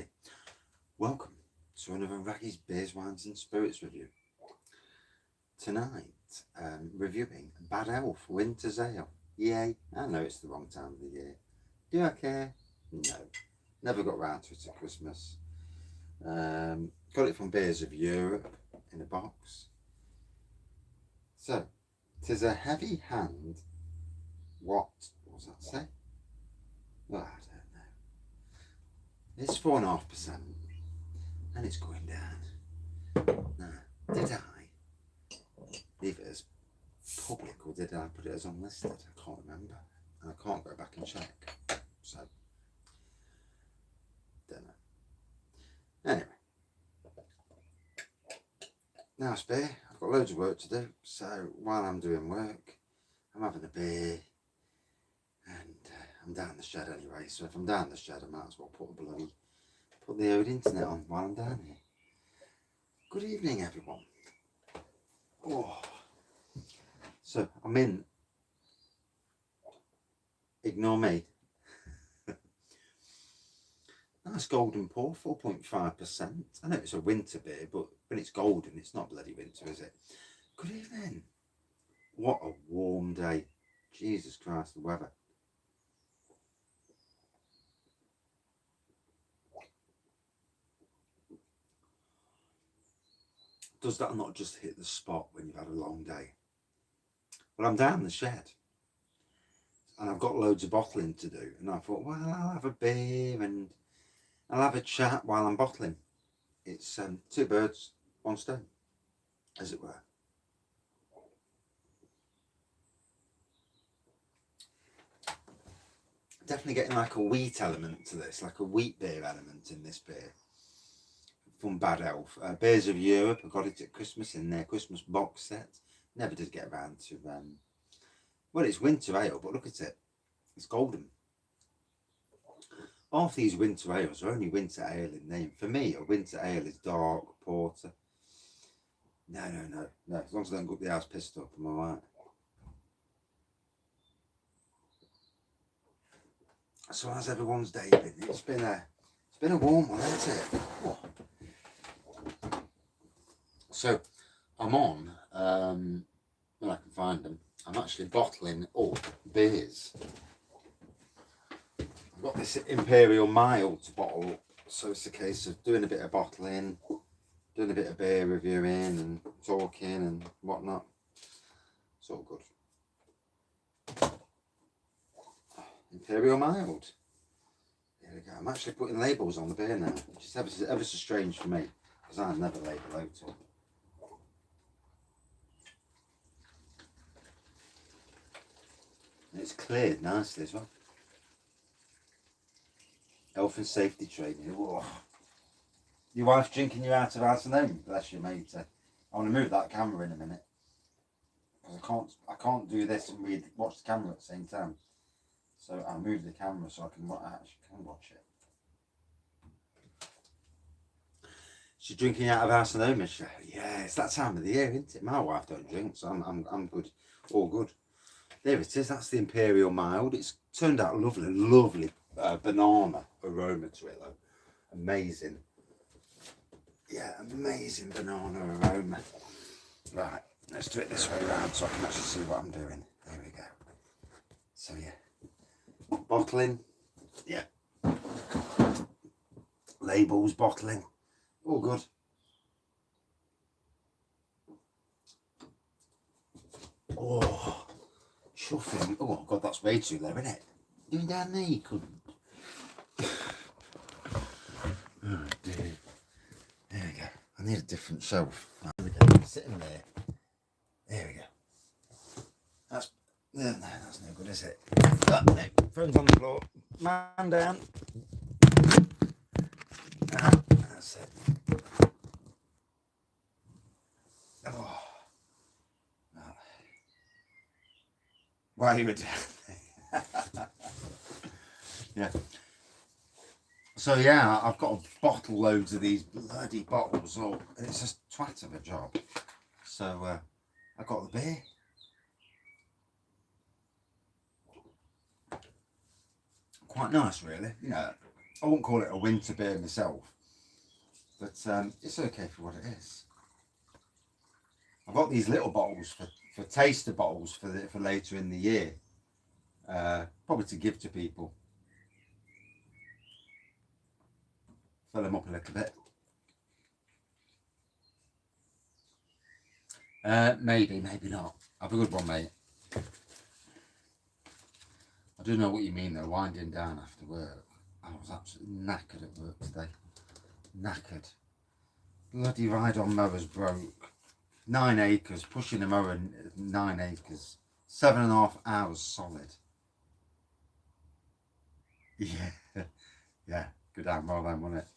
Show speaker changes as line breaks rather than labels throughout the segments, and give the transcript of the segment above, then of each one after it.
Right, welcome to another Wraggys Beers, Wines and Spirits review. Tonight, reviewing Bad Elf Winter's Ale. Yay, I know it's the wrong time of the year. Do I care? No, never got round to it at Christmas. Got it from Beers of Europe in a box. So, 'tis a heavy hand. What was that say? Well, I don't know. It's 4.5%. And it's going down. Now, did I leave it as public or did I put it as unlisted? I can't remember. And I can't go back and check. So, don't know. Anyway. Now, Spear, I've got loads of work to do. So, while I'm doing work, I'm having a beer. And I'm down the shed anyway. So, if I'm down the shed, I might as well put the old internet on while I'm down here. Good evening, everyone. Oh, so I'm in. Ignore me. Nice golden pour, 4.5%. I know it's a winter beer, but when it's golden, it's not bloody winter, is it? Good evening. What a warm day. Jesus Christ, the weather. Does that not just hit the spot when you've had a long day? Well, I'm down the shed and I've got loads of bottling to do, and I thought, well, I'll have a beer and I'll have a chat while I'm bottling. It's two birds, one stone, as it were. Definitely getting like a wheat element to this, like a wheat beer element in this beer. From Bad Elf. Beers of Europe, I got it at Christmas in their Christmas box set. Never did get around to, well, it's winter ale, but look at it. It's golden. Half these winter ales are only winter ale in name. For me, a winter ale is dark, porter. No. As long as I don't get the house pissed up, I'm alright. So how's everyone's day been? It's been a warm one, hasn't it? Oh. So I'm on, when I can find them, I'm actually bottling up beers. I've got this Imperial Mild to bottle up, so it's a case of doing a bit of bottling, doing a bit of beer reviewing and talking and whatnot. It's all good. Imperial Mild. There we go. I'm actually putting labels on the beer now, which is ever so strange for me, because I never label out up. And it's cleared nicely as well. Health and safety training. Whoa. Your wife's drinking you out of house and home. Bless you, mate. I want to move that camera in a minute, because I can't do this and watch the camera at the same time. So I'll move the camera so I actually can watch it. She's drinking out of house and home, is she? Yeah, it's that time of the year, isn't it? My wife don't drink, so I'm good. All good. There it is. That's the Imperial Mild. It's turned out lovely banana aroma to it, though. Amazing. Yeah, amazing banana aroma. Right, let's do it this way around so I can actually see what I'm doing. There we go. So yeah, bottling. Yeah. Labels, bottling. All good. Oh. Chuffing. Oh god, that's way too low, isn't it? Doing down there, you couldn't. Oh dear. There we go. I need a different shelf. There we go. Sitting there. There we go. That's no good, is it? Oh, no. Phone's on the floor. Man down. That's it. Oh. While you were down there. Yeah. So yeah, I've got to bottle loads of these bloody bottles up, and it's a twat of a job. So I got the beer. Quite nice, really. You know, I wouldn't call it a winter beer myself, but it's okay for what it is. I've got these little bottles for taster bottles for later in the year, probably to give to people. Fill them up a little bit. Maybe not. Have a good one, mate. I do know what you mean though, winding down after work. I was absolutely knackered at work today. Knackered. Bloody ride on mowers broke. 9 acres, pushing a mower 9 acres. 7.5 hours solid. Yeah. Yeah, good out well then, wasn't it?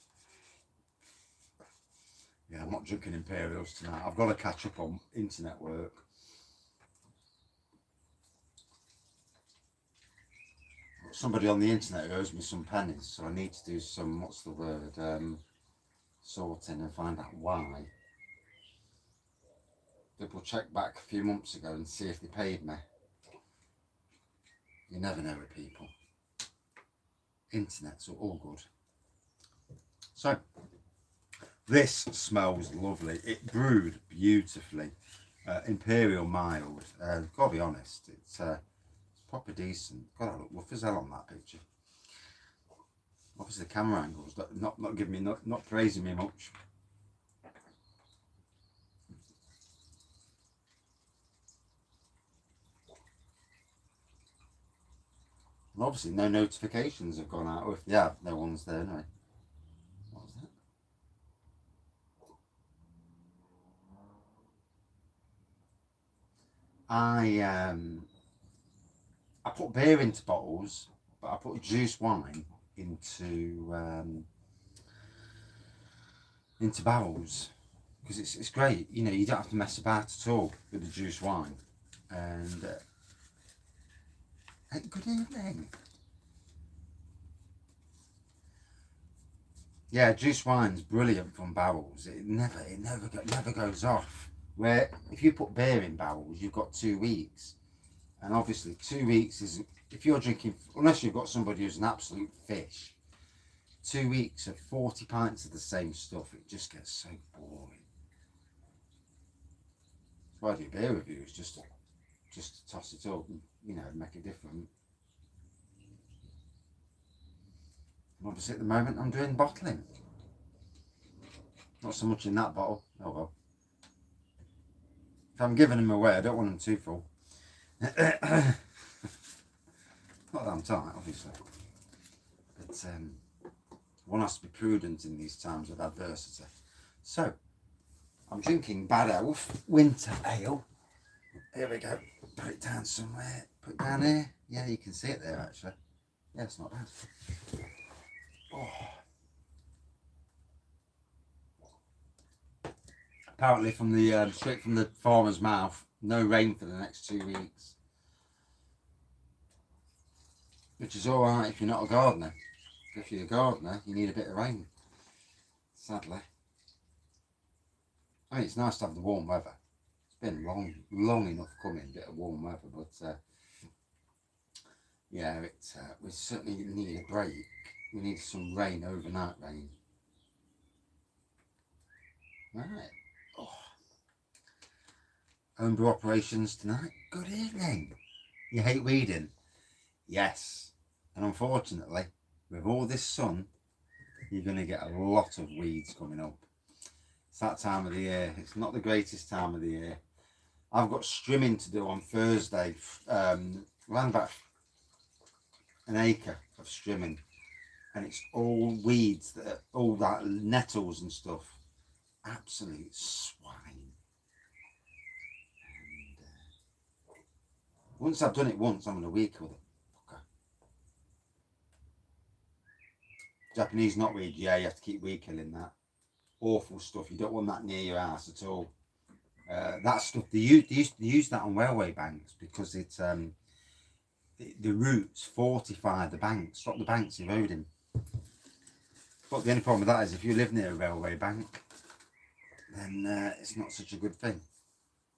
Yeah, I'm not drinking Imperials tonight. I've got to catch up on internet work. Somebody on the internet owes me some pennies, so I need to do some, what's the word, sorting and find out why. Double check back a few months ago and see if they paid me. You never know with people. Internet's all good. So, this smells lovely. It brewed beautifully. Imperial mild. Gotta be honest, it's proper decent. God, I look rough as hell on that picture. Obviously the camera angles not giving me not praising me much. And obviously no notifications have gone out, or if they have, no one's there anyway. What was that? I put beer into bottles, but I put juice wine into barrels because it's great. You know, you don't have to mess about at all with the juice wine. And good evening. Yeah, juice wine's brilliant from barrels. It never goes off. Where if you put beer in barrels, you've got 2 weeks, and obviously 2 weeks is if you're drinking, unless you've got somebody who's an absolute fish. 2 weeks of 40 pints of the same stuff, it just gets so boring. That's why I do beer reviews, just to toss it up and, you know, make it different. And obviously at the moment I'm doing bottling. Not so much in that bottle. Oh well. If I'm giving them away, I don't want them too full. Not that I'm tight, obviously. But one has to be prudent in these times of adversity. So, I'm drinking Bad Elf Winter Ale. Here we go. Put it down somewhere. Put it down here. Yeah, you can see it there actually. Yeah, it's not bad. Oh. Apparently from the straight from the farmer's mouth, no rain for the next 2 weeks. Which is alright if you're not a gardener. If you're a gardener, you need a bit of rain. Sadly. I mean, it's nice to have the warm weather. It's been long enough coming, a bit of warm weather, but yeah, we certainly need a break. We need some rain, overnight rain. Right. Oh. Homebrew operations tonight. Good evening. You hate weeding? Yes. And unfortunately, with all this sun, you're going to get a lot of weeds coming up. It's that time of the year. It's not the greatest time of the year. I've got strimming to do on Thursday. Around about an acre of strimming. And it's all weeds, all that nettles and stuff. Absolute swine. And once I've done it once, I'm going to weed kill them. Okay. Japanese knotweed, yeah, you have to keep weed killing that. Awful stuff. You don't want that near your house at all. That stuff, they used to use that on railway banks because it the roots fortify the banks, stop the banks eroding. But the only problem with that is if you live near a railway bank, then it's not such a good thing.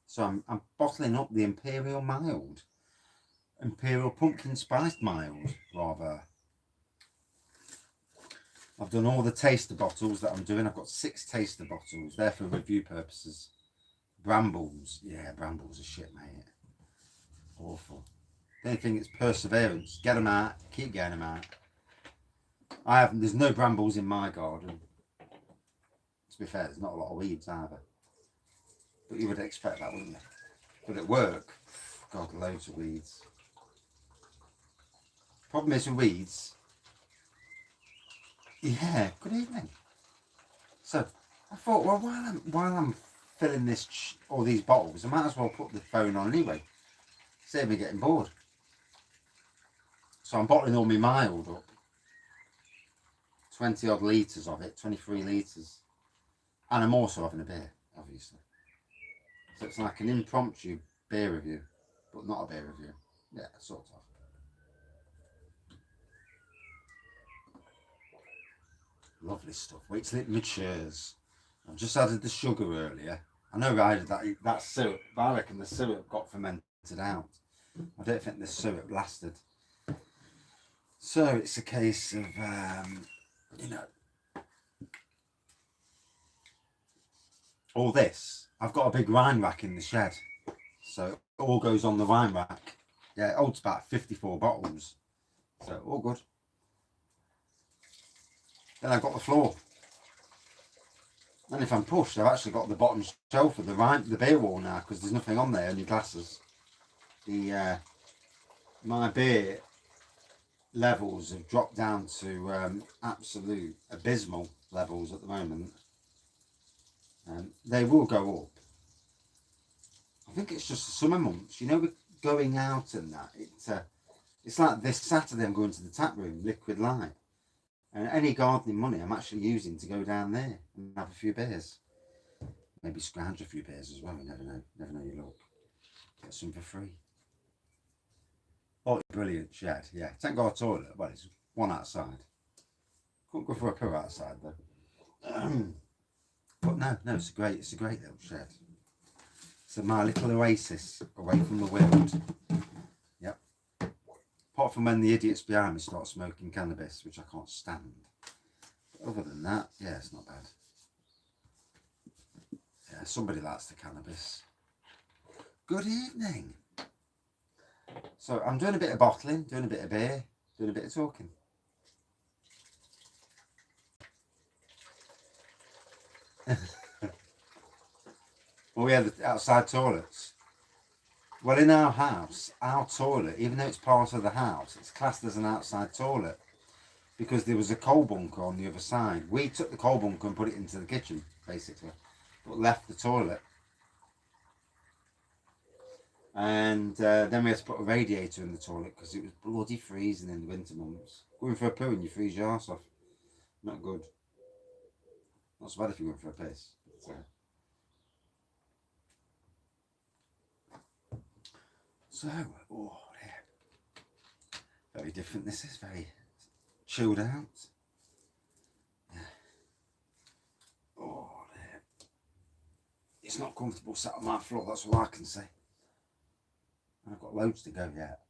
So I'm bottling up the Imperial Mild. Imperial Pumpkin Spiced Mild, rather. I've done all the taster bottles that I'm doing. I've got 6 taster bottles. They're for review purposes. Brambles. Yeah, brambles are shit, mate. Awful. The only thing is perseverance. Get them out. Keep getting them out. There's no brambles in my garden. To be fair, there's not a lot of weeds either. But you would expect that, wouldn't you? But at work, God, loads of weeds. Problem is with weeds. Yeah, good evening. So I thought, well, while I'm filling all these bottles, I might as well put the phone on anyway. Save me getting bored. So I'm bottling all my mild up. 20 odd litres of it, 23 litres. And I'm also having a beer, obviously. So it's like an impromptu beer review, but not a beer review. Yeah, sort of. Lovely stuff. Wait till it matures. I've just added the sugar earlier. I know I added that syrup, but I reckon the syrup got fermented out. I don't think the syrup lasted. So it's a case of, you know, all this. I've got a big wine rack in the shed. So it all goes on the wine rack. Yeah, it holds about 54 bottles. So all good. Then I've got the floor. And if I'm pushed, I've actually got the bottom shelf of the beer wall now, because there's nothing on there, only glasses. My beer levels have dropped down to absolute abysmal levels at the moment. They will go up. I think it's just the summer months. You know, we're going out and that. It's like this Saturday I'm going to the tap room, Liquid Light. And any gardening money I'm actually using to go down there and have a few beers. Maybe scrounge a few beers as well. You never know. Never know your luck. Get some for free. Oh, brilliant shed. Yeah, it's ain't got a toilet. Well, it's one outside. Couldn't go for a poo outside though. But no, it's a great little shed. So my little oasis away from the world. Yep. Apart from when the idiots behind me start smoking cannabis, which I can't stand. But other than that, yeah, it's not bad. Yeah, somebody likes the cannabis. Good evening. So I'm doing a bit of bottling, doing a bit of beer, doing a bit of talking. Well, we had the outside toilets. Well, in our house, our toilet, even though it's part of the house, it's classed as an outside toilet because there was a coal bunker on the other side. We took the coal bunker and put it into the kitchen, basically, but left the toilet. And then we had to put a radiator in the toilet because it was bloody freezing in the winter months. Going for a poo and you freeze your arse off. Not good. Not so bad if you went for a piss. But, so, oh yeah. Very different. This is very chilled out. Yeah. Oh dear. It's not comfortable sat on my floor, that's all I can say. And I've got loads to go yet.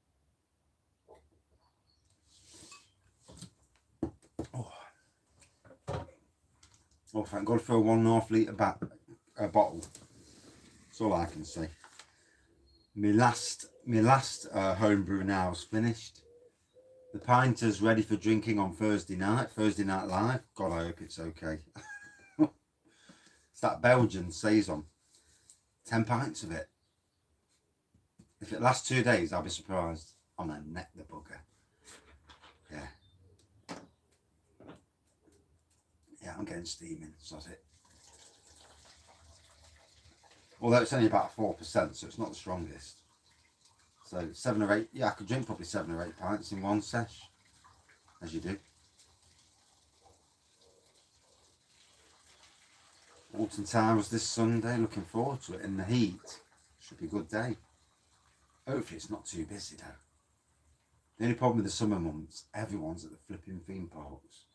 Oh, thank God for a 1.5 litre bottle. That's all I can say. My last homebrew now is finished. The pint is ready for drinking on Thursday night live. God, I hope it's okay. It's that Belgian Saison. 10 pints of it. If it lasts 2 days, I'll be surprised. I'm gonna neck the bugger. Yeah. Yeah, I'm getting steaming, so that's it. Although it's only about 4%, so it's not the strongest. So 7 or 8, yeah, I could drink probably 7 or 8 pints in one sesh, as you do. Alton Towers this Sunday, looking forward to it in the heat. Should be a good day. Hopefully it's not too busy though. The only problem with the summer months, everyone's at the flipping theme parks.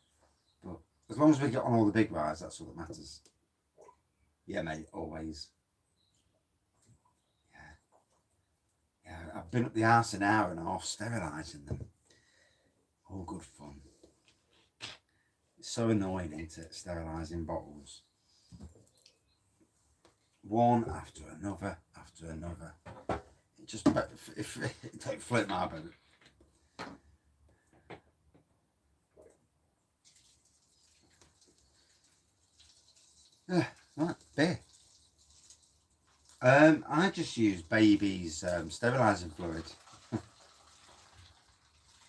But as long as we get on all the big rides, that's all that matters. Yeah, mate, always. Yeah, I've been up the house an hour and a half sterilising them. All good fun. It's so annoying, isn't it, sterilising bottles? One after another, after another. It just, if it don't flip my boat. Right, beer. I just use baby's sterilising fluid.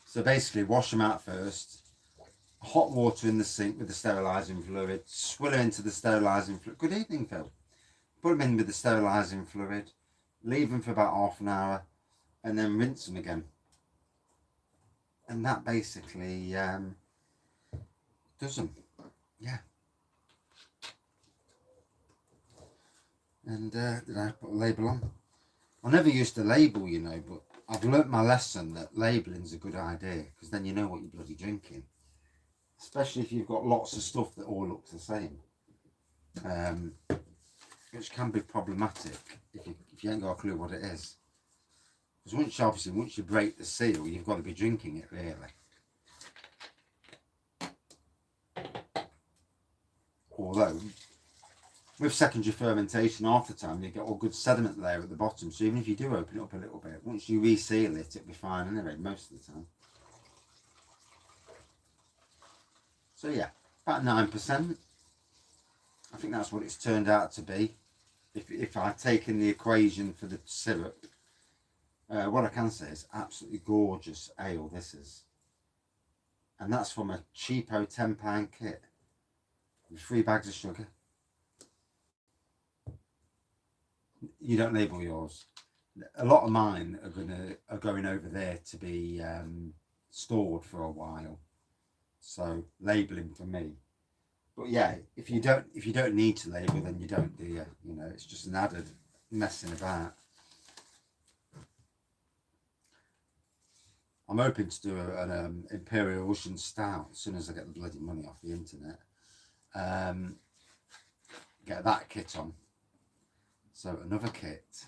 So basically, wash them out first. Hot water in the sink with the sterilising fluid. Swill them into the sterilising fluid. Good evening, Phil. Put them in with the sterilising fluid. Leave them for about half an hour, and then rinse them again. And that basically does them. Yeah. And did I put a label on? I never used to label, you know, but I've learnt my lesson that labelling's a good idea, because then you know what you're bloody drinking. Especially if you've got lots of stuff that all looks the same. Which can be problematic if you ain't got a clue what it is. Because once you break the seal, you've got to be drinking it, really. Although, with secondary fermentation, half the time you get all good sediment layer at the bottom, so even if you do open it up a little bit, once you reseal it, it'll be fine anyway, most of the time. So yeah, about 9%. I think that's what it's turned out to be. If I'd taken the equation for the syrup, what I can say is absolutely gorgeous ale this is. And that's from a cheapo £10 kit with 3 bags of sugar. You don't label yours. A lot of mine are going over there to be stored for a while. So labelling for me. But yeah, if you don't need to label, then you don't, do you? You know, it's just an added messing about. I'm hoping to do an Imperial Russian Stout as soon as I get the bloody money off the internet. Get that kit on. So another kit.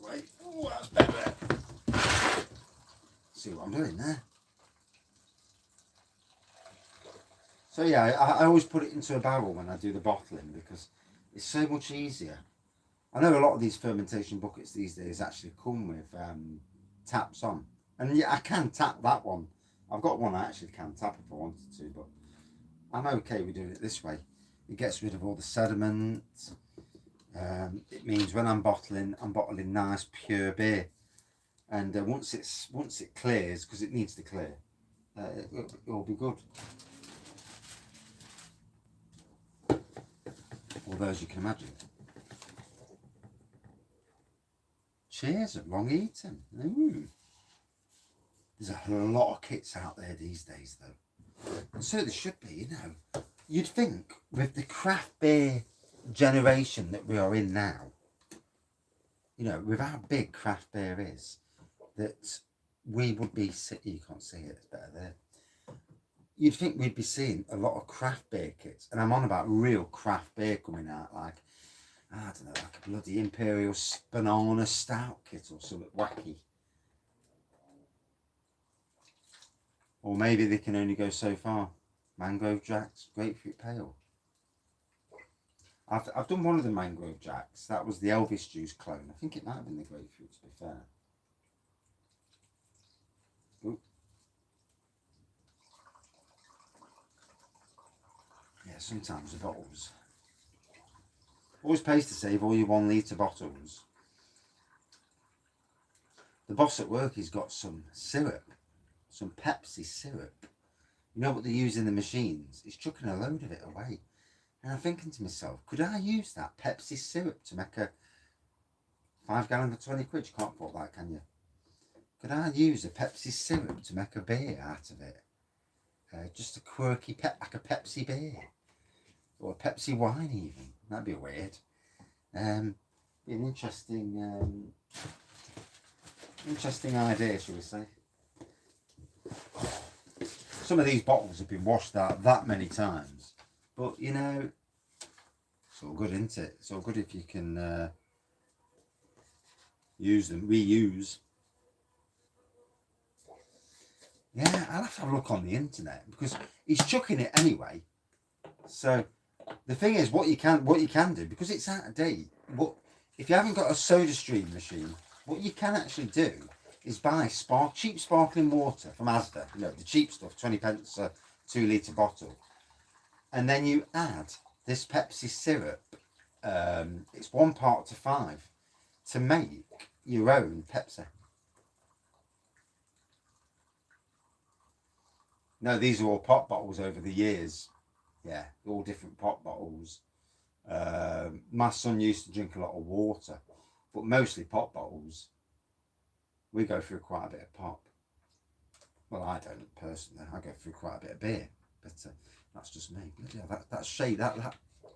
Wait, oh, that's better. See what I'm doing there. So yeah, I always put it into a barrel when I do the bottling, because it's so much easier. I know a lot of these fermentation buckets these days actually come with taps on, and yeah, I can tap that one. I've got one I actually can tap if I wanted to, but I'm okay with doing it this way. It gets rid of all the sediment. It means when I'm bottling nice pure beer, and once it clears, because it needs to clear, it'll be good. Although, as you can imagine. Cheers at Long Eaton. Ooh. There's a lot of kits out there these days, though. And so there should be, you know. You'd think with the craft beer generation that we are in now, you know, with how big craft beer is, that we would be, you can't see it, it's better there. You'd think we'd be seeing a lot of craft beer kits, and I'm on about real craft beer coming out, like, I don't know, like a bloody Imperial Banana Stout kit or something wacky. Or maybe they can only go so far. Mangrove Jacks, Grapefruit Pale. I've done one of the Mangrove Jacks. That was the Elvis Juice clone. I think it might have been the Grapefruit, to be fair. Ooh. Yeah, sometimes the bottles. Always pays to save all your 1 litre bottles. The boss at work, he's got some syrup, some Pepsi syrup. You know what they use in the machines? He's chucking a load of it away. And I'm thinking to myself, could I use that Pepsi syrup to make a 5 gallon for 20 quid? You can't put that, can you? Could I use a Pepsi syrup to make a beer out of it? Just a quirky like a Pepsi beer. Or a Pepsi wine even. That'd be weird. Be an interesting idea, shall we say. Some of these bottles have been washed out that many times. But, you know, it's all good, isn't it? It's all good if you can use them, reuse. Yeah, I'll have to have a look on the internet because he's chucking it anyway. So the thing is, what you can do, because it's out of date. What if you haven't got a soda stream machine? What you can actually do is buy cheap sparkling water from Asda. You know, the cheap stuff, 20p a 2 litre bottle, and then you add this Pepsi syrup. It's 1 part to 5 to make your own Pepsi. No, these are all pop bottles over the years. Yeah, all different pop bottles. My son used to drink a lot of water, but mostly pop bottles. We go through quite a bit of pop. Well, I don't personally. I go through quite a bit of beer, but that's just me. Yeah, that shade, that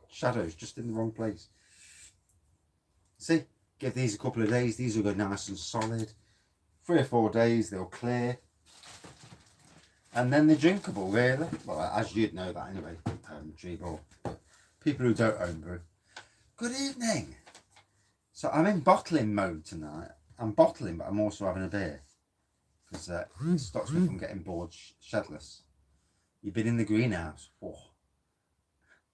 shadow's just in the wrong place. See, give these a couple of days. These will go nice and solid. 3 or 4 days, they'll clear. And then they're drinkable, really. Well, as you'd know that anyway, G-Ball. People who don't own brew. Good evening. So I'm in bottling mode tonight. I'm bottling, but I'm also having a beer. Because it stops me from getting bored shedless. You've been in the greenhouse. Oh,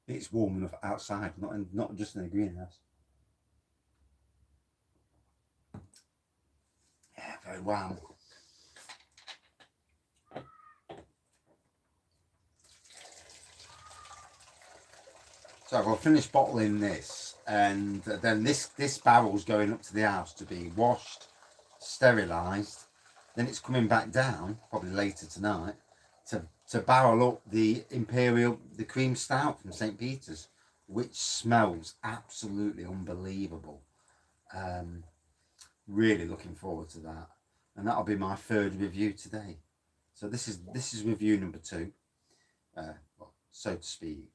it's warm enough outside, not just in the greenhouse. Yeah, very warm. So we'll finish bottling this, and then this barrel's going up to the house to be washed, sterilised. Then it's coming back down, probably later tonight, to barrel up the cream stout from St. Peter's, which smells absolutely unbelievable. Really looking forward to that, and that'll be my 3rd review today. So this is review number 2, well, so to speak.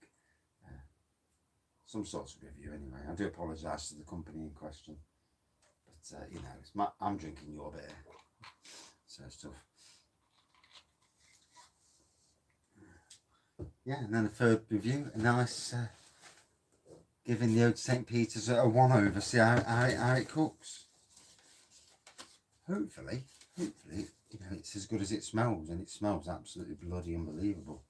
Some sort of review anyway. I do apologise to the company in question, but you know, I'm drinking your beer, so it's tough. Yeah, and then the 3rd review, a nice giving the old St. Peter's a 1 over, see how it cooks. Hopefully, you know, it's as good as it smells, and it smells absolutely bloody unbelievable.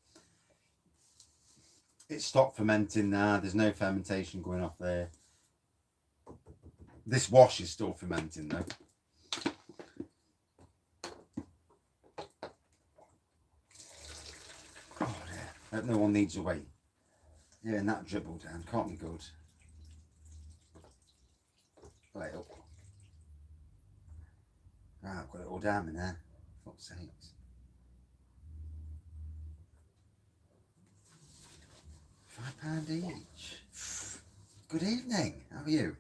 It's stopped fermenting now. There's no fermentation going off there. This wash is still fermenting though. Oh dear. I hope no one needs a wait. Yeah, and that dribble down can't be good. Lay up. Right, I've got it all down in there. For fuck's sakes. £5 each. Good evening. How are you?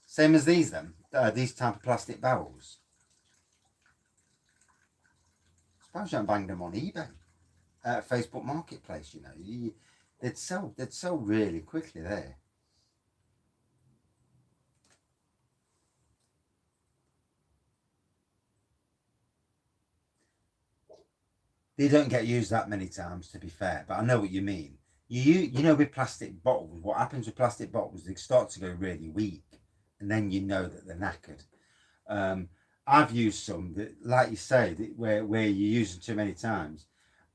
Same as these then? These type of plastic barrels? I suppose you don't bang them on eBay. Facebook Marketplace, you know. They'd sell really quickly there. They don't get used that many times, to be fair, but I know what you mean. You know, with plastic bottles, what happens with plastic bottles, they start to go really weak, and then you know that they're knackered. I've used some that, like you say, where you use them too many times,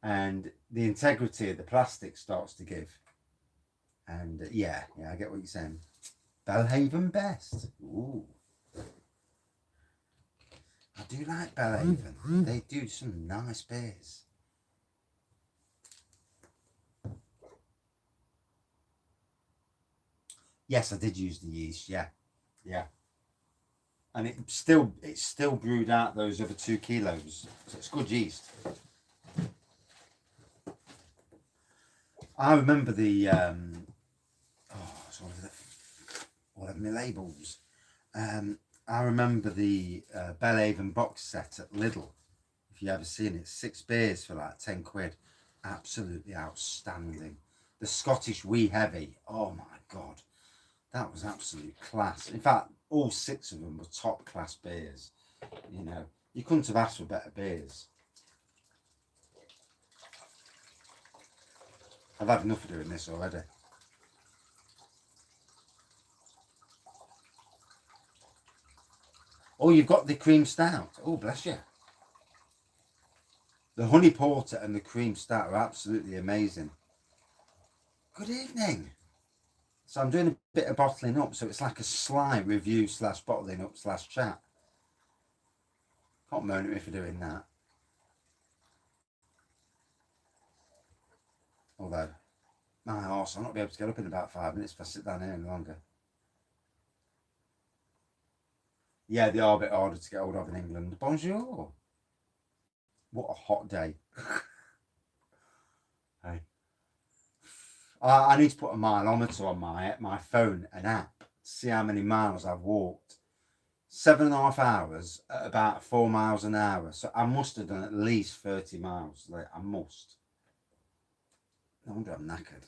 and the integrity of the plastic starts to give. And yeah, I get what you're saying. Belhaven best. Ooh. I do like Belhaven. They do some nice beers. Yes, I did use the yeast. Yeah. And it's still brewed out those other 2 kilos. So it's good yeast. I remember the what are my labels? I remember the Belhaven box set at Lidl. If you ever seen it, 6 beers for like 10 quid. Absolutely outstanding. The Scottish Wee Heavy. Oh my god, that was absolute class. In fact, all 6 of them were top class beers. You know, you couldn't have asked for better beers. I've had enough of doing this already. Oh, you've got the cream stout. Oh, bless you. The honey porter and the cream stout are absolutely amazing. Good evening. So I'm doing a bit of bottling up, so it's like a sly review / bottling up / chat. Can't moan at me for doing that. Although, my arse, I'll not be able to get up in about 5 minutes if I sit down here any longer. Yeah, they are a bit harder to get hold of in England. Bonjour. What a hot day. Hey. I need to put a mileometer on my phone, an app, to see how many miles I've walked. 7.5 hours at about 4 miles an hour. So I must have done at least 30 miles. Like, I must. No wonder I'm knackered.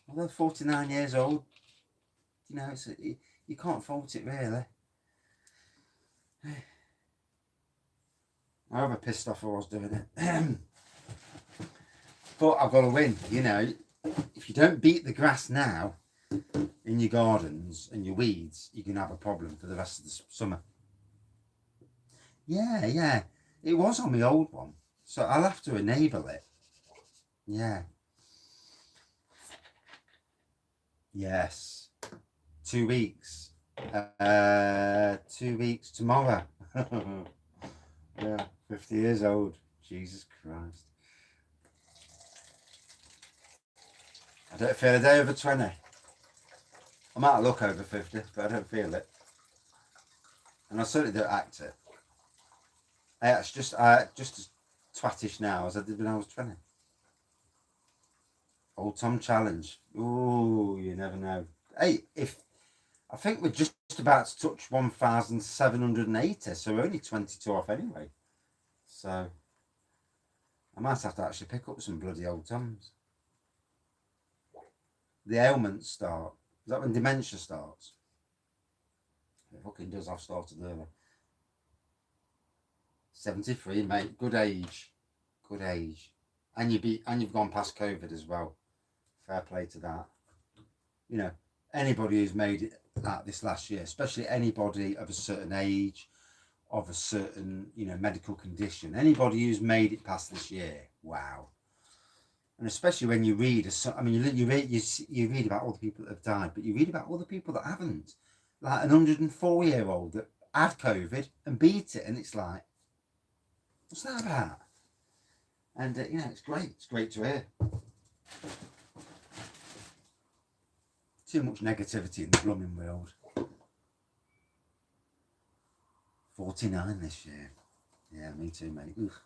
Although 49 years old, you know, you can't fault it really. However pissed off I was doing it. But I've got to win, you know. If you don't beat the grass now in your gardens and your weeds, you can have a problem for the rest of the summer. Yeah. It was on my old one. So I'll have to enable it. Yeah. Yes. 2 weeks. 2 weeks tomorrow. Yeah, 50 years old. Jesus Christ. I don't feel a day over 20. I might look over 50, but I don't feel it. And I certainly don't act it. It's just as twattish now as I did when I was 20. Old Tom challenge. Ooh, you never know. Hey, I think we're just about to touch 1,780, so we're only 22 off anyway. So I might have to actually pick up some bloody Old Toms. The ailments start. Is that when dementia starts? It fucking does. I've started early. 73, mate. Good age. Good age. And you've gone past COVID as well. Fair play to that. You know, anybody who's made it out this last year, especially anybody of a certain age, of a certain, you know, medical condition, anybody who's made it past this year, wow. And especially when you read, I mean, you read about all the people that have died, but you read about all the people that haven't. Like an 104-year-old that had COVID and beat it, and it's like, what's that about? And you know, it's great. It's great to hear. Too much negativity in the blooming world. 49 this year. Yeah, me too, mate. Ugh.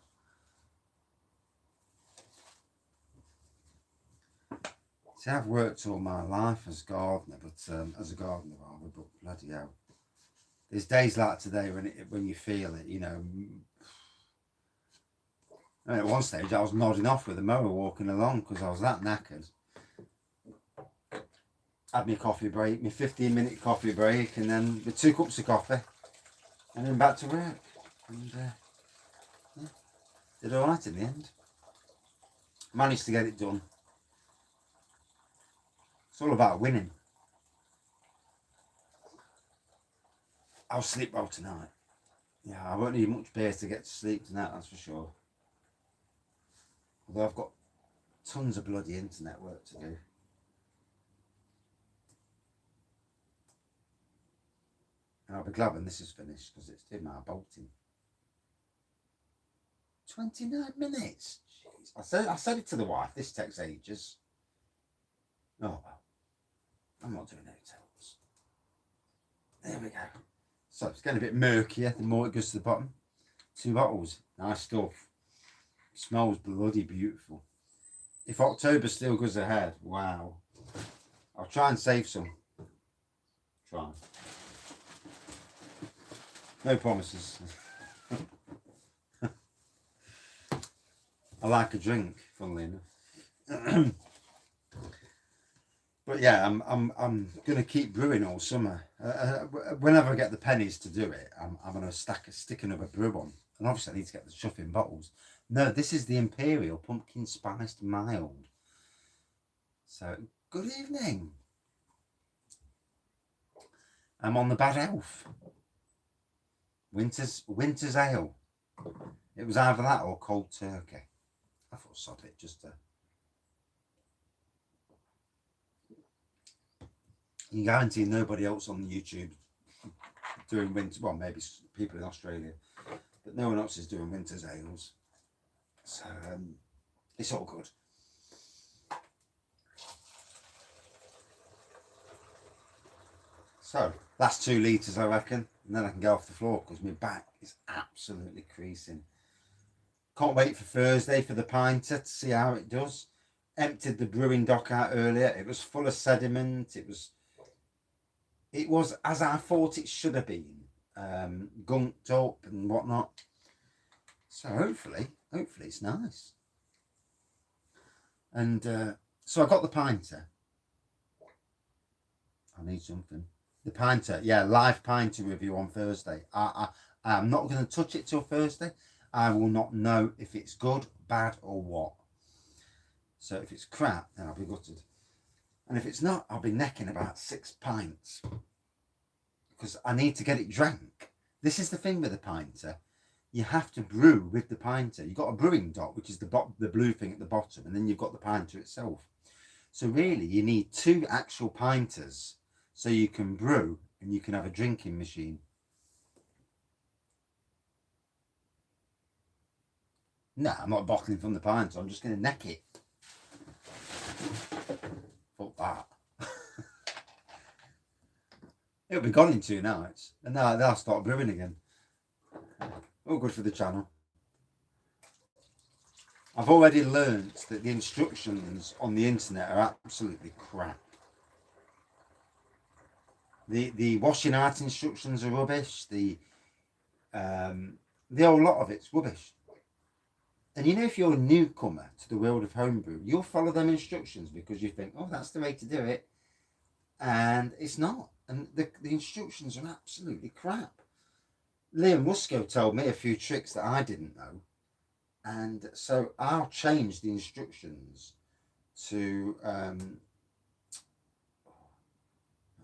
See, I've worked all my life as gardener, but as a gardener, rather, but bloody hell. There's days like today when you feel it, you know. And at one stage, I was nodding off with a mower walking along because I was that knackered. Had my coffee break, my 15-minute coffee break, and then with 2 cups of coffee, and then back to work. And yeah, did all right in the end. Managed to get it done. It's all about winning. I'll sleep well tonight. Yeah, I won't need much beer to get to sleep tonight, that's for sure. Although I've got tons of bloody internet work to do. And I'll be glad when this is finished because it's doing my bolting. 29 minutes. Jeez. I said it to the wife. This takes ages. Oh well. I'm not doing any tells. There we go. So it's getting a bit murkier the more it goes to the bottom. 2 bottles. Nice stuff. Smells bloody beautiful. If October still goes ahead, wow. I'll try and save some. Try. No promises. I like a drink, funnily enough. But yeah, I'm gonna keep brewing all summer. Whenever I get the pennies to do it, I'm gonna stick another brew on. And obviously I need to get the stuff in bottles. No, this is the Imperial Pumpkin Spiced Mild. So, good evening. I'm on the bad elf. Winter's ale. It was either that or cold turkey. I thought sod it just to. You can guarantee nobody else on YouTube doing winter. Well, maybe people in Australia, but no one else is doing winter's ales. So it's all good. So last 2 litres, I reckon, and then I can go off the floor because my back is absolutely creasing. Can't wait for Thursday for the pinter to see how it does. Emptied the brewing dock out earlier. It was full of sediment. It was as I thought it should have been, gunked up and whatnot. So hopefully it's nice. And so I got the pinter. I need something. The pinter, yeah, live pinter review on Thursday. I'm not going to touch it till Thursday. I will not know if it's good, bad, or what. So if it's crap, then I'll be gutted. And if it's not, I'll be necking about 6 pints. Because I need to get it drank. This is the thing with the pinter. You have to brew with the pinter. You've got a brewing dock, which is the blue thing at the bottom. And then you've got the pinter itself. So really, you need 2 actual pinters. So you can brew and you can have a drinking machine. No, I'm not bottling from the pinter. I'm just going to neck it. Fuck that. It'll be gone in 2 nights. And now they'll start brewing again. All good for the channel. I've already learnt that the instructions on the internet are absolutely crap. The washing out instructions are rubbish. The whole lot of it's rubbish. And you know, if you're a newcomer to the world of homebrew, you'll follow them instructions because you think, oh, that's the way to do it. And it's not. And the instructions are absolutely crap. Liam Musco told me a few tricks that I didn't know. And so I'll change the instructions to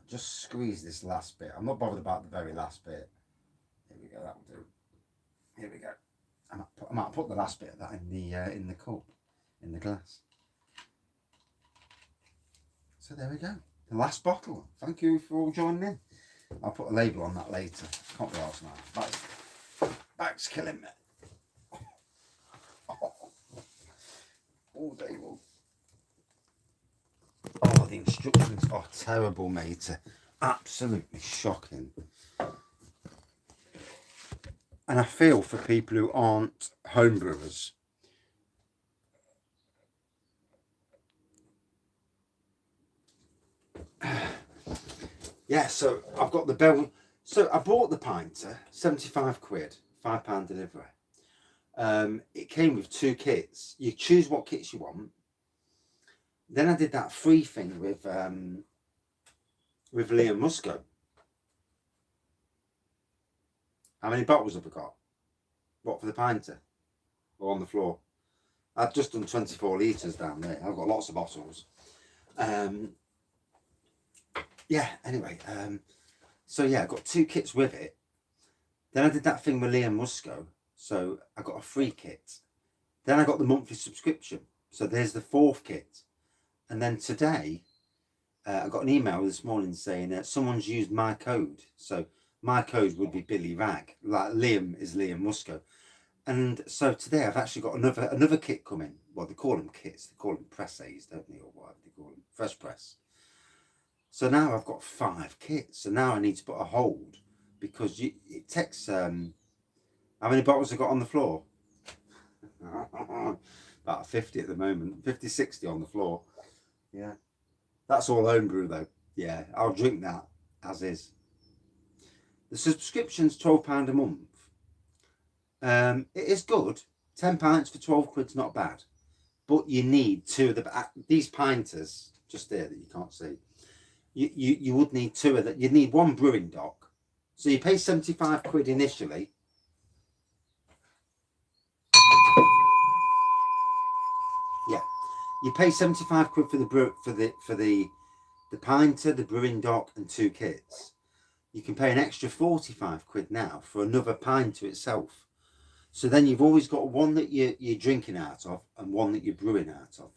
just squeeze this last bit. I'm not bothered about the very last bit. Here we go, that'll do. Here we go. I might put the last bit of that in the cup, in the glass. So there we go. The last bottle. Thank you for all joining in. I'll put a label on that later. Can't be arsed now. Back's killing me. All day long. Oh, the instructions are terrible, mate. Absolutely shocking. And I feel for people who aren't homebrewers. Yeah, so I've got the bell. So I bought the pinter, 75 quid, £5 delivery. It came with 2 kits. You choose what kits you want. Then I did that free thing with Liam Musco. How many bottles have I got? What, for the pinter? Or on the floor? I've just done 24 litres down there. I've got lots of bottles. Yeah, anyway. So yeah, I got 2 kits with it. Then I did that thing with Liam Musco. So I got a free kit. Then I got the monthly subscription. So there's the 4th kit. And then today, I got an email this morning saying that someone's used my code. So my code would be Billy Rag. Like Liam is Liam Musco. And so today I've actually got another kit coming. Well, they call them kits. They call them presses, don't they? Or whatever they call them. Fresh press. So now I've got 5 kits. So now I need to put a hold. Because it takes... how many bottles I got on the floor? About 50 at the moment. 50, 60 on the floor. Yeah. That's all homebrew though. Yeah, I'll drink that as is. The subscription's £12 a month. It is good. £10 for 12 quid's not bad. But you need 2 of these pinters, just there that you can't see. You would need 2 of that. You'd need 1 brewing dock. So you pay 75 quid initially. Yeah. You pay 75 quid for the pinter, the brewing dock, and 2 kits. you can pay an extra 45 quid now for another pint to itself. So then you've always got one that you're drinking out of and one that you're brewing out of.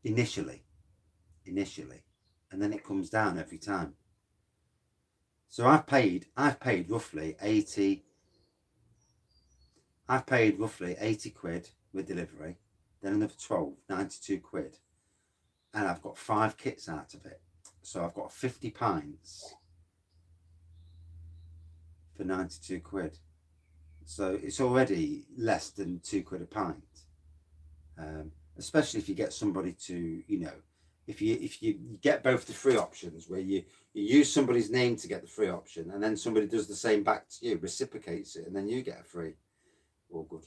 Initially. And then it comes down every time. So I've paid roughly 80 quid with delivery, then another 12, 92 quid. And I've got 5 kits out of it. So I've got 50 pints for 92 quid. So it's already less than 2 quid a pint. Especially if you get somebody to, if you get both the free options, where you use somebody's name to get the free option, and then somebody does the same back to you, reciprocates it, and then you get a free. All good.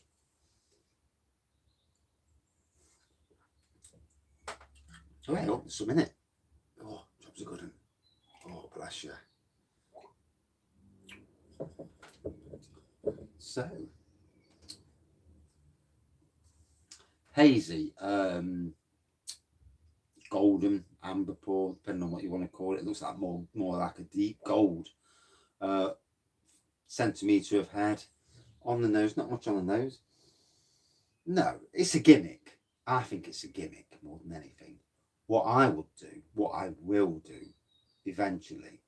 Oh, hey, look, there's some in it. Oh, job's a good one. Oh, bless you. So, hazy, golden, amber pour, depending on what you want to call it. It looks like more like a deep gold. Centimetre of head. On the nose, not much on the nose. No, it's a gimmick. I think it's a gimmick more than anything. What I will do eventually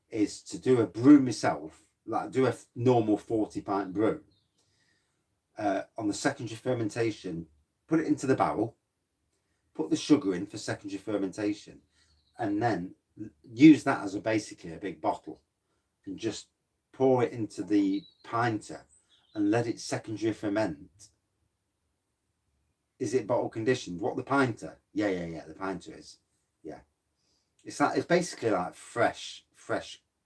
is to do a brew myself, like do a normal 40 pint brew on the secondary fermentation, put it into the barrel, put the sugar in for secondary fermentation, and then use that as basically a big bottle and just pour it into the pinter and let it secondary ferment. Is it bottle conditioned? What, the pinter? Yeah. The pinter is. Yeah. It's basically like fresh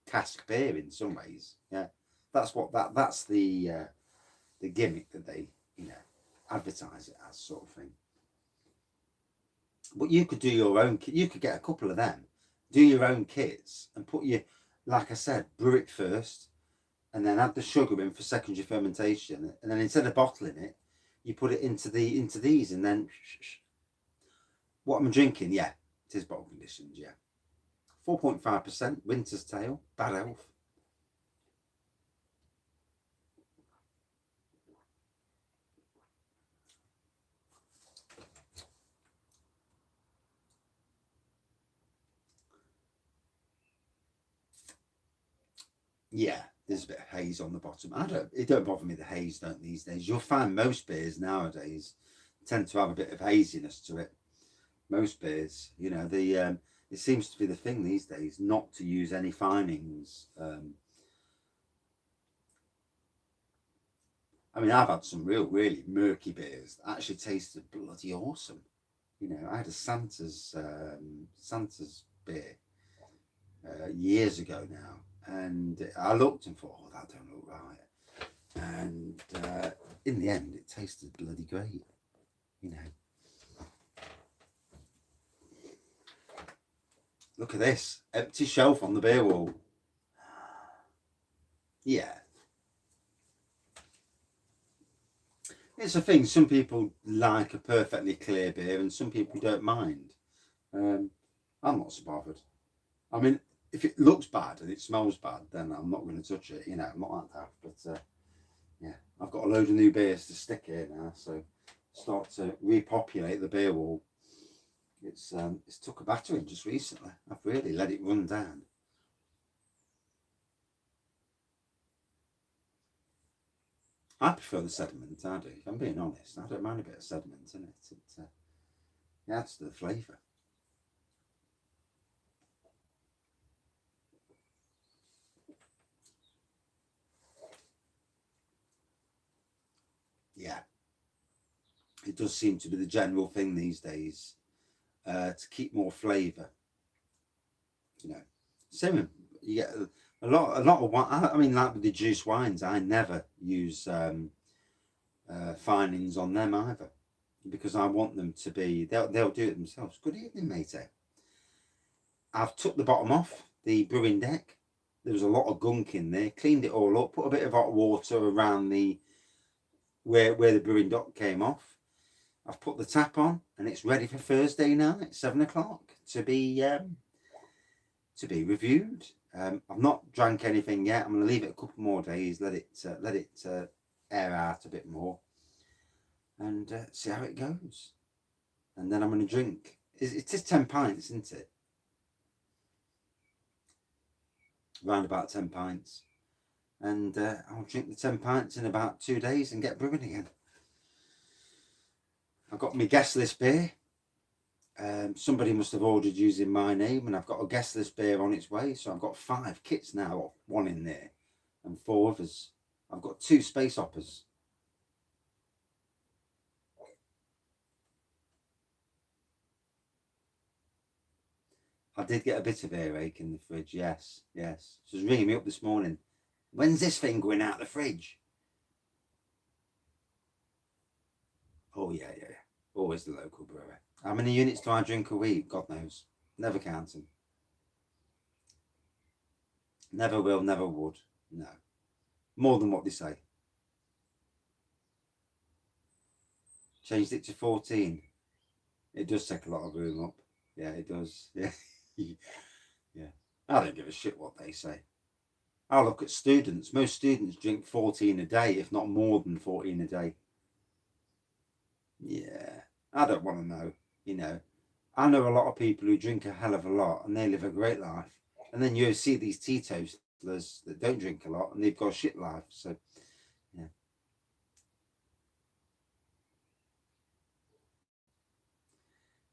cask beer in some ways. Yeah. That's the gimmick that they, advertise it as, sort of thing. But you could do your own. You could get a couple of them, do your own kits, and put like I said, brew it first, and then add the sugar in for secondary fermentation, and then instead of bottling it, you put it into these, and then what I'm drinking, yeah, it is bottle conditioned, yeah. 4.5% Winter's Tale, Bad Elf. Yeah, there's a bit of haze on the bottom. It don't bother me, the haze don't these days. You'll find most beers nowadays tend to have a bit of haziness to it. Most beers, it seems to be the thing these days not to use any finings. I mean, I've had some really murky beers that actually tasted bloody awesome. I had a Santa's beer years ago now, and I looked and thought, oh, that don't look right. And in the end, it tasted bloody great. Look at this empty shelf on the beer wall. Yeah. It's a thing. Some people like a perfectly clear beer, and some people don't mind. I'm not so bothered. I mean, if it looks bad and it smells bad, then I'm not going to touch it. I'm not like that. But yeah, I've got a load of new beers to stick here now, so start to repopulate the beer wall. It's took a battering just recently. I've really let it run down. I prefer the sediment, I do. If I'm being honest, I don't mind a bit of sediment in it. It adds to the flavour. Yeah. It does seem to be the general thing these days, to keep more flavour. Same. You get a lot of wine. I mean, like with the juice wines, I never use finings on them either, because I want them to be. They'll do it themselves. Good evening, matey. I've took the bottom off the brewing deck. There was a lot of gunk in there. Cleaned it all up. Put a bit of hot water around where the brewing dock came off. I've put the tap on, and it's ready for Thursday night, 7 o'clock, to be to be reviewed. I've not drank anything yet. I'm going to leave it a couple more days, let it air out a bit more, and see how it goes. And then I'm going to drink. It is 10 pints, isn't it? Around about 10 pints. And I'll drink the 10 pints in about 2 days and get brewing again. I've got my guest list beer. Somebody must have ordered using my name, and I've got a guest list beer on its way. So I've got 5 kits now, 1 in there, and 4 others. I've got 2 space hoppers. I did get a bit of earache in the fridge, yes. She was ringing me up this morning. When's this thing going out the fridge? Oh, yeah. Always the local brewer. How many units do I drink a week? God knows. Never counting. Never will, never would. No. More than what they say. Changed it to 14. It does take a lot of room up. Yeah, it does. Yeah. Yeah. I don't give a shit what they say. I look at students. Most students drink 14 a day, if not more than 14 a day. Yeah. I don't want to know, I know a lot of people who drink a hell of a lot and they live a great life. And then you see these teetotalers that don't drink a lot and they've got a shit life. So, yeah.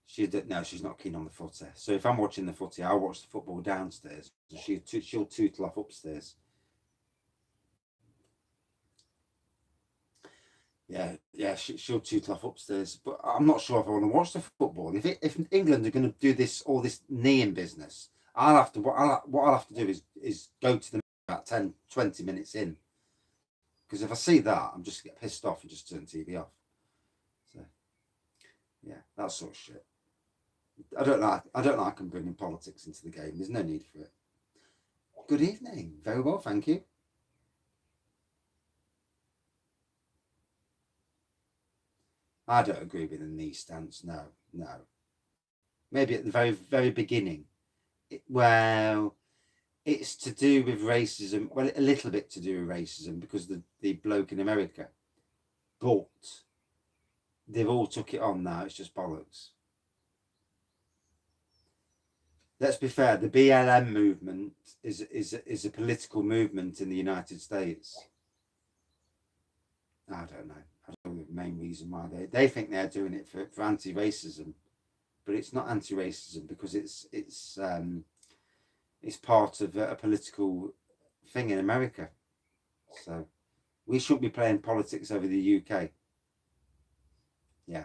She's not keen on the footy. So if I'm watching the footy, I'll watch the football downstairs. She'll tootle off upstairs. Yeah, she'll tootle off upstairs. But I'm not sure if I want to watch the football. If England are going to do all this kneeing business, what I'll have to do is go to them about 10, 20 minutes in. Because if I see that, I'm just get pissed off and just turn TV off. So, yeah, that sort of shit. I don't like them bringing politics into the game. There's no need for it. Good evening. Very well, thank you. I don't agree with the knee stance. No. Maybe at the very, very beginning. It's to do with racism. Well, a little bit to do with racism because the bloke in America. But they've all took it on now. It's just bollocks. Let's be fair. The BLM movement is a political movement in the United States. I don't know. I don't know the main reason why they think they're doing it for anti-racism, but it's not anti-racism because it's part of a political thing in America. So we shouldn't be playing politics over the UK. Yeah,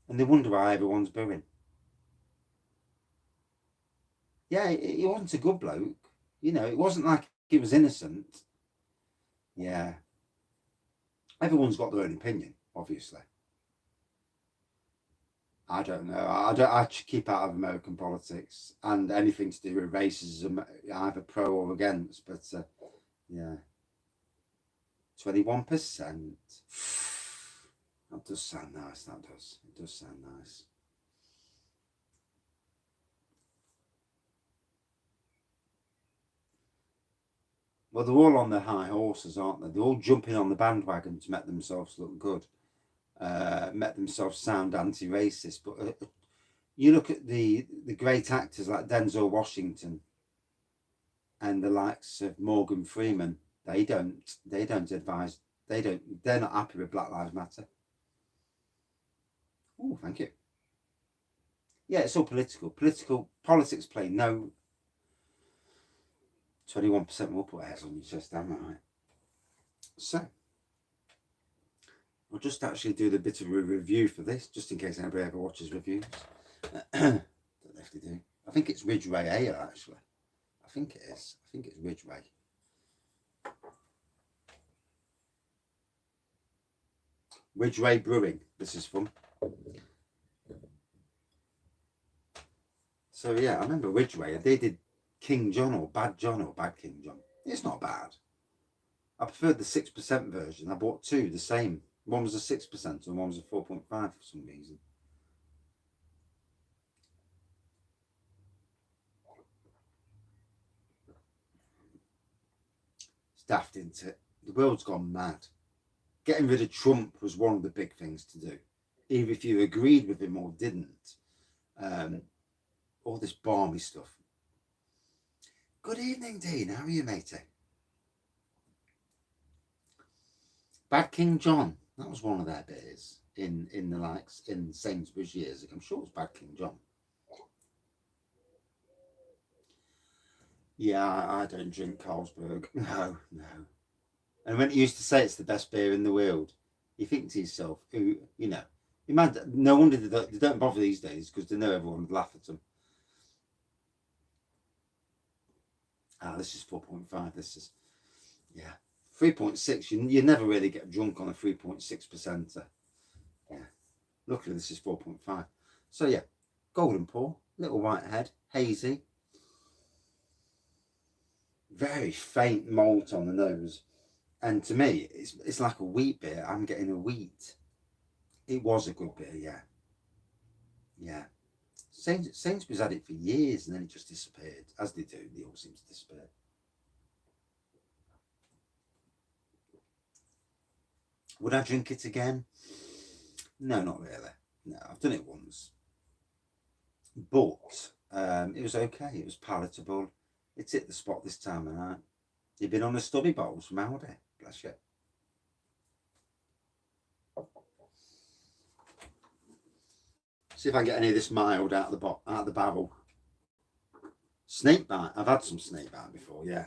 and they wonder why everyone's booing. Yeah, he wasn't a good bloke. It wasn't like he was innocent. Yeah. Everyone's got their own opinion, obviously. I don't know. I keep out of American politics and anything to do with racism, either pro or against. But yeah, 21%. That does sound nice. That does. It does sound nice. Well, they're all on their high horses, aren't they? They're all jumping on the bandwagon to make themselves look good, make themselves sound anti-racist. But you look at the great actors like Denzel Washington and the likes of Morgan Freeman. They don't advise. They're not happy with Black Lives Matter. Oh, thank you. Yeah, it's all political. Politics play no. 21% will put hairs on your chest, am I right? So, I'll just actually do the bit of a review for this, just in case anybody ever watches reviews. Don't know if they do. I think it's Ridgeway Ale, actually. I think it is. I think it's Ridgeway. Ridgeway Brewing, this is from. So, yeah, I remember Ridgeway. They did King John or Bad King John. It's not bad. I preferred the 6% version. I bought 2, the same. One was a 6% and one was a 4.5 for some reason. daft, isn't it? The world's gone mad. Getting rid of Trump was one of the big things to do, even if you agreed with him or didn't. All this balmy stuff. Good evening, Dean. How are you, matey? Bad King John. That was one of their beers in the likes in Sainsbury's years ago. I'm sure it was Bad King John. Yeah, I don't drink Carlsberg. No. And when he used to say it's the best beer in the world, you think to yourself, you know, imagine, no wonder they don't bother these days because they know everyone would laugh at them. This is 4.5. This is, yeah, 3.6. You never really get drunk on a 3.6%. Yeah, luckily this is 4.5. So yeah, golden pour, little white head, hazy, very faint malt on the nose. And to me, it's like a wheat beer. I'm getting a wheat. It was a good beer, yeah. Yeah. Sainsbury's had it for years and then it just disappeared. As they do, they all seem to disappear. Would I drink it again? No, not really. No, I've done it once. But it was okay. It was palatable. It hit the spot this time of night. You've been on the stubby bowls from Aldi. Bless you. See if I can get any of this mild out of the barrel. Snake bite. I've had some snake bite before, yeah.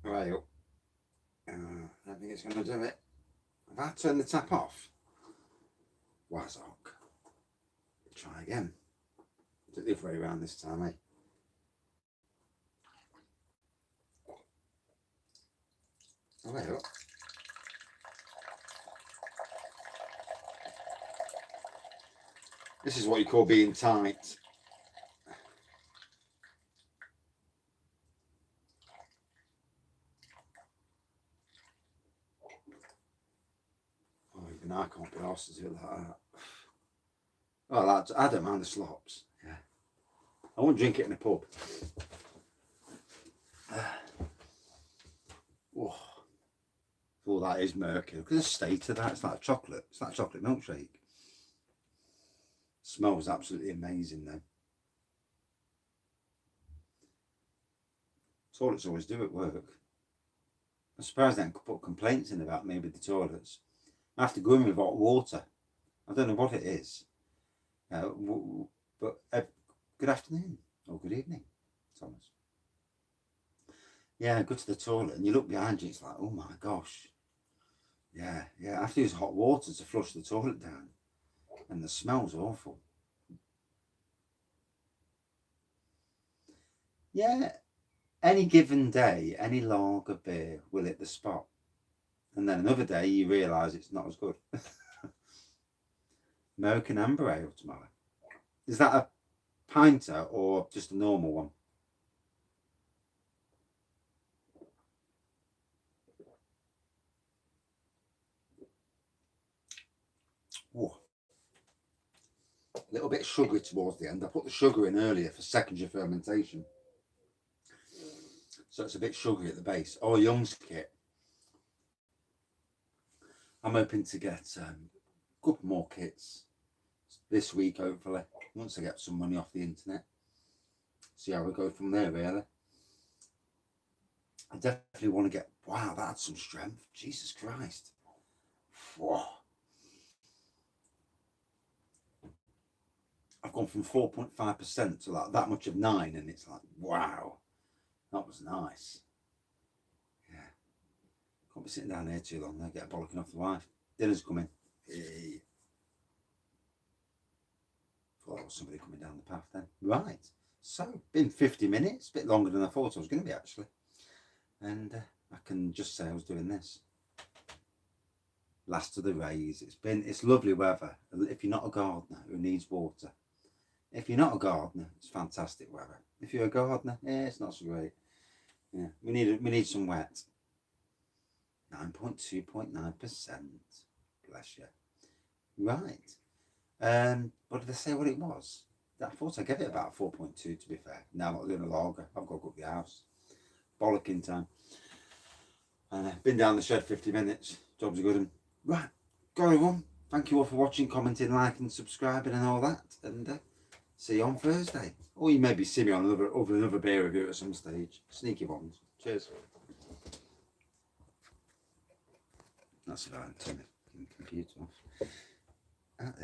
Right up. I don't think it's going to do it. Have I turned the tap off? Wazok. Try again. Do it the other way around this time, eh? Right up. This is what you call being tight. Oh, even I can't be arsed to do it like that. Oh, I don't mind the slops. Yeah. I won't drink it in a pub. Oh, that is murky. Look at the state of that. It's like chocolate. It's like chocolate milkshake. Smells absolutely amazing though. Toilets always do at work. I'm surprised they haven't put complaints in about maybe the toilets. I have to go in with hot water. I don't know what it is. But good afternoon or good evening, Thomas. Yeah, go to the toilet and you look behind you, it's like, oh my gosh. Yeah, I have to use hot water to flush the toilet down. And the smell's awful. Yeah, any given day, any lager beer will hit the spot. And then another day you realise it's not as good. American Amber Ale tomorrow. Is that a pinter or just a normal one? Whoa. A little bit sugary towards the end. I put the sugar in earlier for secondary fermentation. So it's a bit sugary at the base. Oh, Young's kit. I'm hoping to get a couple more kits this week, hopefully, once I get some money off the internet. See how we go from there, really. I definitely want to get, wow, that had some strength. Jesus Christ. Whoa. I've gone from 4.5% to like that much of 9, and it's like, wow, that was nice. Yeah. Can't be sitting down here too long. I get a bollocking off the wife. Dinner's coming. Hey. Thought there was somebody coming down the path then. Right. So, been 50 minutes, a bit longer than I thought I was going to be actually. And I can just say I was doing this. Last of the rays. It's lovely weather. If you're not a gardener who needs water. If you're not a gardener, it's fantastic weather. If you're a gardener, it's not so great. Yeah, we need some wet. 9.2.9%. Bless you. Right. What did I say what it was? I thought I gave it about 4.2 to be fair. Now I'm not doing a lager. I've got to go up the house. bollocking time. And I've been down the shed 50 minutes. Job's a good one. Right, go everyone. Thank you all for watching, commenting, liking, subscribing and all that. And see you on Thursday. Or you maybe see me on another beer review at some stage. Sneaky ones. Cheers. That's about it. Turn the computer off. Out there.